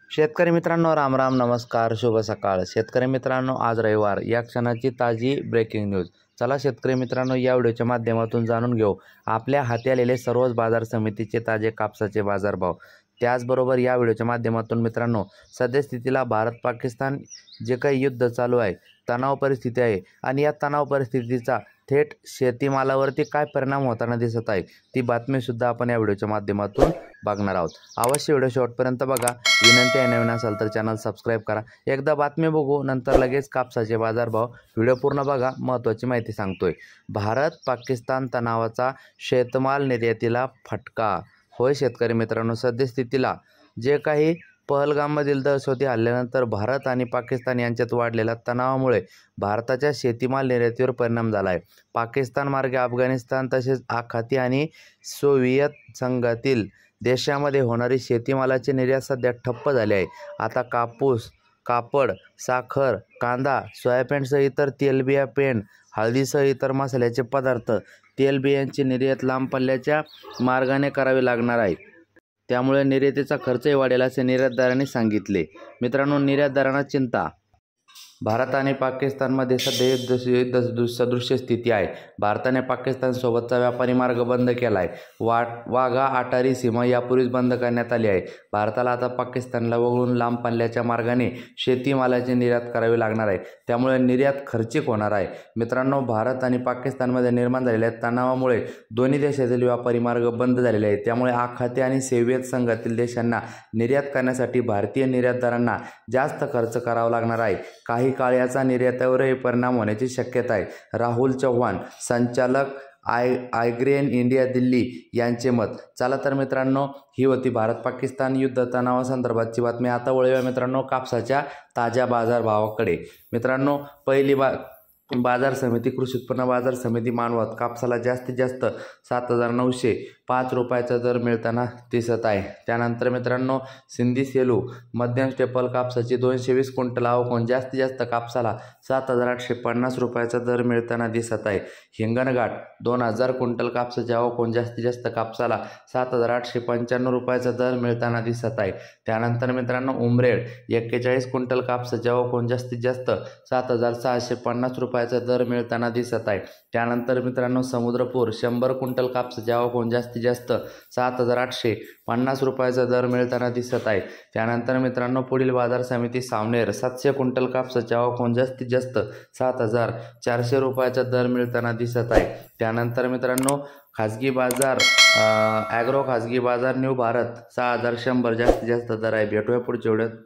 शेतकरी मित्रांनो, राम राम, नमस्कार, शुभ सकाळ. शेतकरी मित्रांनो, आज रविवार, या क्षणाची ताजी ब्रेकिंग न्यूज. चला शेतकरी मित्रांनो, या व्हिडिओच्या माध्यमातून जाणून घेऊ आपल्या हाती आलेले सर्वच बाजार समितीचे ताजे कापसाचे बाजारभाव. त्याचबरोबर या व्हिडिओच्या माध्यमातून मित्रांनो, सद्यस्थितीला भारत पाकिस्तान जे काही युद्ध चालू आहे, तणाव परिस्थिती आहे आणि या तणाव परिस्थितीचा थेट शेतीमालावरती काय परिणाम होताना दिसत आहे, ती बातमीसुद्धा आपण या व्हिडिओच्या माध्यमातून बघणार आहोत. अवश्य व्हिडिओ शेवटपर्यंत बघा. विनंती आहे, नवीन असाल तर चॅनल सबस्क्राईब करा. एकदा बातमी बघू, नंतर लगेच कापसाचे बाजारभाव. व्हिडिओ पूर्ण बघा, महत्त्वाची माहिती सांगतोय. भारत पाकिस्तान तणावाचा शेतमाल निर्यातीला फटका. होय शेतकरी मित्रांनो, सद्यस्थितीला जे काही पहलगाममधील दहशती हल्ल्यानंतर भारत आणि पाकिस्तान यांच्यात वाढलेल्या तणावामुळे भारताच्या शेतीमाल निर्यातीवर परिणाम झाला आहे. पाकिस्तान मार्गे अफगाणिस्तान तसेच आखाती आणि सोव्हिएत संघातील देशामध्ये होणारी शेतीमालाची निर्यात सध्या ठप्प झाली आहे. आता कापूस, कापड, साखर, कांदा, सोयाबीनसह इतर तेलबिया, पेंड, हळदीसह इतर मसाल्याचे पदार्थ, तेलबियांची निर्यात लांब पल्ल्याच्या मार्गाने करावी लागणार आहे. त्यामुळे निर्यातीचा खर्चही वाढेल असे निर्यातदारांनी सांगितले. मित्रांनो, निर्यातदारांना चिंता. भारत आणि पाकिस्तानमध्ये सध्या युद्ध सदृश्य स्थिती आहे. भारताने पाकिस्तानसोबतचा व्यापारी मार्ग बंद केला आहे. वाघा अटारी सीमा यापूर्वीच बंद करण्यात आली आहे. भारताला आता पाकिस्तानला वगळून लांब पल्ल्याच्या मार्गाने शेतीमालाची निर्यात करावी लागणार आहे. त्यामुळे निर्यात खर्चिक होणार आहे. मित्रांनो, भारत आणि पाकिस्तानमध्ये निर्माण झालेल्या तणावामुळे दोन्ही देशातील व्यापारी मार्ग बंद झालेले आहेत. त्यामुळे आखाती आणि सोव्हिएत संघातील देशांना निर्यात करण्यासाठी भारतीय निर्यातदारांना जास्त खर्च करावा लागणार आहे. काही काळ याचा निर्यातीवरही परिणाम होण्याची शक्यता आहे. राहुल चव्हाण, संचालक आयग्रेन इंडिया दिल्ली यांचे मत. चला तर मित्रांनो, ही होती भारत पाकिस्तान युद्ध तणावासंदर्भातची बातमी. आता वळूया मित्रांनो कापसाच्या ताज्या बाजारभावाकडे. मित्रांनो, पहिली बाजार समिती कृषी उत्पन्न बाजार समिती मानवत कापसाला जास्तीत जास्त 7,905 रुपयाचा दर मिळताना दिसत आहे. त्यानंतर मित्रांनो, सिंधी सेलू मध्यम स्टेपल कापसाची 220 क्विंटल आवक जास्तीत जास्त कापसाला 7,850 रुपयाचा दर मिळताना दिसत आहे. हिंगणघाट 2,000 क्विंटल कापसाची आवक जास्तीत जास्त कापसाला 7,895 रुपयाचा दर मिळताना दिसत आहे. त्यानंतर मित्रांनो, उमरेड 41 क्विंटल कापसाची आवक जास्तीत जास्त 7,650 रुपयाचा दर मिळताना दिसत आहे. त्यानंतर मित्रांनो, समुद्रपूर 100 क्विंटल कापसाची आवक जास्तीत जास्त 7,850 रुपयाचा दर मिळताना दिसत आहे. त्यानंतर मित्रांनो, पुढील बाजार समिती सावनेर 700 क्विंटल कापसाची आवक जास्तीत जास्त 7,400 रुपयाचा दर मिळताना दिसत आहे. त्यानंतर मित्रांनो, खाजगी बाजार ॲग्रो खाजगी बाजार न्यू भारत 6,100 जास्तीत जास्त दर आहे. भेटूया पुढच्या व्हिडिओत.